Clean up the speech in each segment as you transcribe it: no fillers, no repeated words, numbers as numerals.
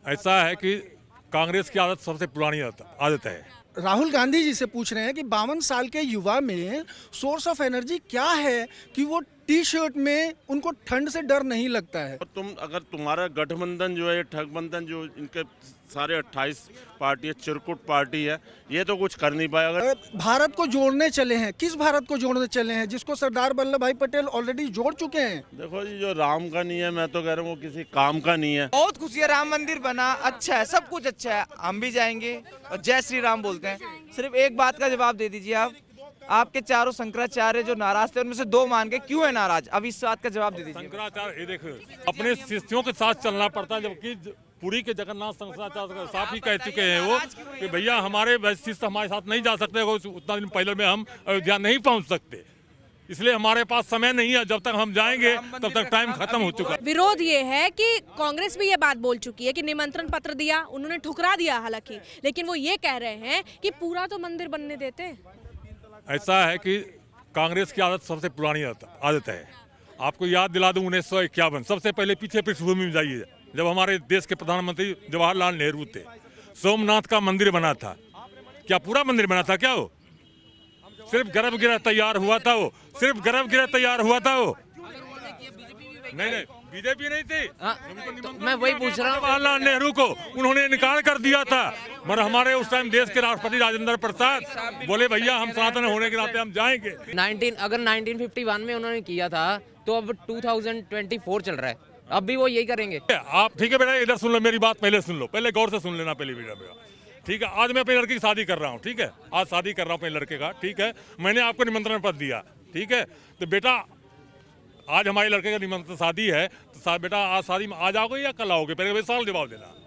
ऐसा है कि कांग्रेस की आदत सबसे पुरानी आदत है। राहुल गांधी जी से पूछ रहे हैं कि 52 साल के युवा में सोर्स ऑफ एनर्जी क्या है कि वो टी शर्ट में उनको ठंड से डर नहीं लगता है। और अगर तुम्हारा गठबंधन जो है, ठगबंधन जो इनके सारे 28 पार्टी है, चिरकुट पार्टी है, ये तो कुछ कर नहीं पाया। अगर भारत को जोड़ने चले हैं, किस भारत को जोड़ने चले हैं जिसको सरदार वल्लभ भाई पटेल ऑलरेडी जोड़ चुके हैं। देखो जी, जो राम का नहीं है, मैं तो कह रहा हूँ वो किसी काम का नहीं है। बहुत खुशी है, राम मंदिर बना, अच्छा है, सब कुछ अच्छा है, हम भी जाएंगे और जय श्री राम बोलते हैं। सिर्फ एक बात का जवाब दे दीजिए आप, आपके चारों शंकराचार्य जो नाराज थे उनमें से 2 मान के क्यों है नाराज, अब इस बात का जवाब दे दीजिए। शंकराचार्य, ये देखो, अपने शिष्यों के साथ चलना पड़ता है, जबकि पुरी के जगन्नाथ शंकराचार्य साफ ही कह चुके हैं वो कि भैया हमारे शिष्य हमारे साथ नहीं जा सकते, उतना दिन पहले में हम अयोध्या नहीं पहुंच सकते, इसलिए हमारे पास समय नहीं है, जब तक हम जाएंगे तब तक टाइम खत्म हो चुका है। विरोध ये है कि कांग्रेस भी ये बात बोल चुकी है कि निमंत्रण पत्र दिया, उन्होंने ठुकरा दिया हालांकि, लेकिन वो ये कह रहे हैं कि पूरा तो मंदिर बनने देते। ऐसा है कि कांग्रेस की आदत सबसे पुरानी आदत है। आपको याद दिला दूं, 1951 सबसे पहले पीछे पृष्ठभूमि में जाइए, जब हमारे देश के प्रधानमंत्री जवाहरलाल नेहरू थे, सोमनाथ का मंदिर बना था। क्या पूरा मंदिर बना था क्या? वो सिर्फ गर्भगृह तैयार हुआ था, वो सिर्फ गर्भगृह तैयार हुआ था वो। नहीं, बीजेपी नहीं थी। तो मैं वही पूछ रहा हूँ, जवाहरलाल नेहरू को उन्होंने इनकार कर दिया था, मगर हमारे उस टाइम देश के राष्ट्रपति राजेंद्र प्रसाद बोले भैया हम सनातन होने के नाते हम जाएंगे। अगर 1951 में उन्होंने किया था तो अब 2024 चल रहा है, अब भी वो यही करेंगे। आप ठीक है बेटा, इधर सुन लो, मेरी बात पहले सुन लो, पहले गौर से सुन लेना पहले बेटा। ठीक है, आज मैं अपने लड़के की शादी कर रहा हूँ, ठीक है, आज शादी कर रहा हूँ अपने लड़के का, ठीक है, मैंने आपको निमंत्रण पत्र दिया, ठीक है, तो बेटा आज हमारे लड़के का निमंत्रण शादी है, तो बेटा आज शादी में आ जाओगे या कल आओगे, पहले सवाल जवाब देना।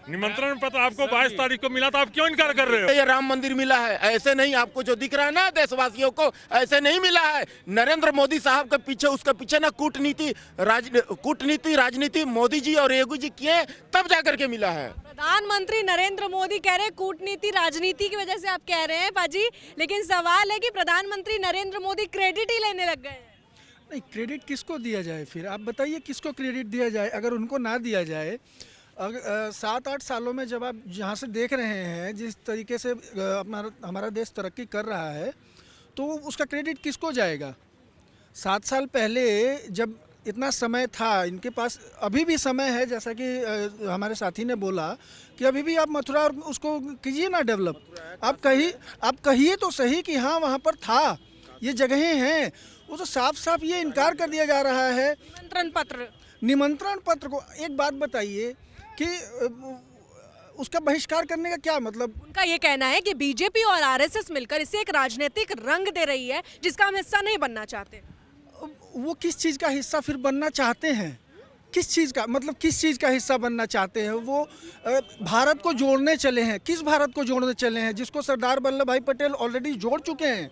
निमंत्रण पत्र आपको 22 तारीख को मिला था, आप क्यों इनकार कर रहे हो? ये राम मंदिर मिला है, ऐसे नहीं, आपको जो दिख रहा है ना देशवासियों को, ऐसे नहीं मिला है। नरेंद्र मोदी साहब के पीछे, उसके पीछे ना कूटनीति राजनीति मोदी जी और योगी जी किए, तब जाकर के मिला है। प्रधानमंत्री नरेंद्र मोदी कह रहे हैं कूटनीति राजनीति की वजह से आप कह रहे हैं बाजी, लेकिन सवाल है कि प्रधानमंत्री नरेंद्र मोदी क्रेडिट ही लेने लग गए। नहीं, क्रेडिट किसको दिया जाए फिर आप बताइए, किसको क्रेडिट दिया जाए? अगर उनको ना दिया जाए, 7-8 सालों में जब आप जहाँ से देख रहे हैं जिस तरीके से हमारा देश तरक्की कर रहा है, तो उसका क्रेडिट किसको जाएगा? 7 साल पहले जब इतना समय था इनके पास, अभी भी समय है, जैसा कि हमारे साथी ने बोला कि अभी भी आप मथुरा और उसको कीजिए ना डेवलप। आप कहिए तो सही कि हाँ वहाँ पर था, ये जगहें हैं, वो तो साफ साफ ये इनकार कर दिया जा रहा है। निमंत्रण पत्र को एक बात बताइए कि उसका बहिष्कार करने का क्या मतलब? उनका ये कहना है कि बीजेपी और आरएसएस मिलकर इसे एक राजनीतिक रंग दे रही है जिसका हम हिस्सा नहीं बनना चाहते। वो किस चीज़ का हिस्सा फिर बनना चाहते हैं? किस चीज़ का मतलब, किस चीज़ का हिस्सा बनना चाहते हैं? वो भारत को जोड़ने चले हैं, किस भारत को जोड़ने चले हैं जिसको सरदार वल्लभ भाई पटेल ऑलरेडी जोड़ चुके हैं।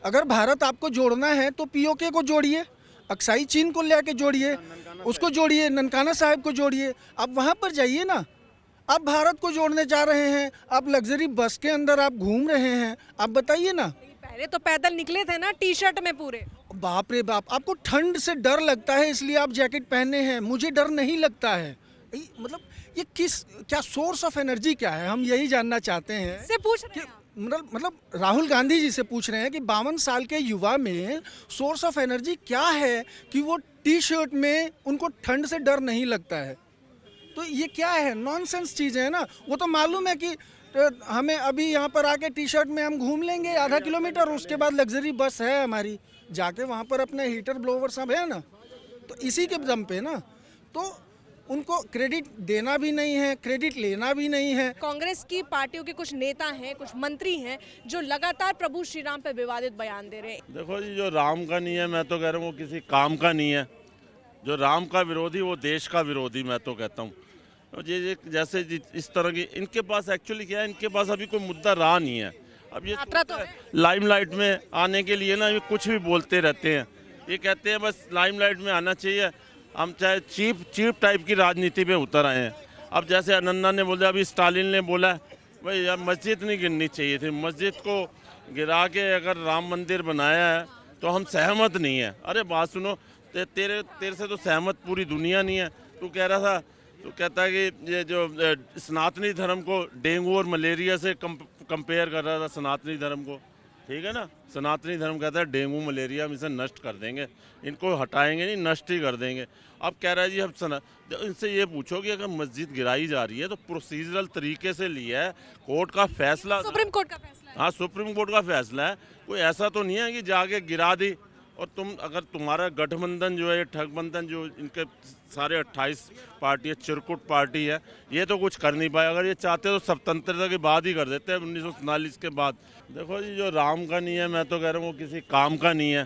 अगर भारत आपको जोड़ना है तो पीओके को जोड़िए, अक्साई चीन को लेके जोड़िए, उसको जोड़िए, ननकाना साहिब को जोड़िए, आप वहाँ पर जाइए ना। आप भारत को जोड़ने जा रहे हैं, आप लग्जरी बस के अंदर आप घूम रहे हैं, आप बताइए ना। पहले तो पैदल निकले थे ना टी शर्ट में पूरे। बाप रे बाप, आपको ठंड से डर लगता है इसलिए आप जैकेट पहने हैं, मुझे डर नहीं लगता है। मतलब ये क्या सोर्स ऑफ एनर्जी क्या है, हम यही जानना चाहते हैं। से पूछ रहे हैं मतलब राहुल गांधी जी से पूछ रहे हैं कि 52 साल के युवा में सोर्स ऑफ एनर्जी क्या है कि वो टी शर्ट में उनको ठंड से डर नहीं लगता है। तो ये क्या है, नॉनसेंस चीज़ है ना। वो तो मालूम है कि हमें अभी यहाँ पर आके टी शर्ट में हम घूम लेंगे आधा किलोमीटर, उसके बाद लग्जरी बस है हमारी, जाके वहाँ पर अपने हीटर ब्लोवर सब है ना, तो इसी के दम पे ना, तो उनको क्रेडिट देना भी नहीं है, क्रेडिट लेना भी नहीं है। कांग्रेस की पार्टियों के कुछ नेता हैं, कुछ मंत्री हैं जो लगातार प्रभु श्री राम पे विवादित बयान दे रहे हैं। देखो जी, जो राम का नहीं है, मैं तो कह रहा हूँ वो किसी काम का नहीं है। जो राम का विरोधी वो देश का विरोधी, मैं तो कहता हूँ। ये जैसे इस तरह की इनके पास एक्चुअली क्या है, इनके पास अभी कोई मुद्दा रहा नहीं है। अब ये तो लाइमलाइट में आने के लिए ना ये कुछ भी बोलते रहते हैं, ये कहते हैं बस लाइमलाइट में आना चाहिए, हम चाहे चीप टाइप की राजनीति पे उतर आए हैं। अब जैसे अनन्ना ने बोला, अभी स्टालिन ने बोला भाई यार मस्जिद नहीं गिरनी चाहिए थी, मस्जिद को गिरा के अगर राम मंदिर बनाया है तो हम सहमत नहीं है। अरे बात सुनो, तेरे से तो सहमत पूरी दुनिया नहीं है। तू कह रहा था तो कहता है कि ये जो सनातनी धर्म को डेंगू और मलेरिया से कंपेयर कर रहा था सनातनी धर्म को, ठीक है ना। सनातनी धर्म कहता है डेंगू मलेरिया हम इसे नष्ट कर देंगे, इनको हटाएंगे नहीं, नष्ट ही कर देंगे। अब कह रहा है जी हम इनसे ये पूछो कि अगर मस्जिद गिराई जा रही है तो प्रोसीजरल तरीके से लिया है, कोर्ट का फैसला, सुप्रीम कोर्ट का फैसला है। हाँ सुप्रीम कोर्ट का फैसला है, कोई ऐसा तो नहीं है कि जाके गिरा दी। और अगर तुम्हारा गठबंधन जो है, ये ठगबंधन जो इनके सारे 28 पार्टी है, चिरकुट पार्टी है, ये तो कुछ कर नहीं पाए। अगर ये चाहते तो स्वतंत्रता के बाद ही कर देते हैं, 1947 के बाद। देखो जी, जो राम का नहीं है, मैं तो कह रहा हूँ वो किसी काम का नहीं है।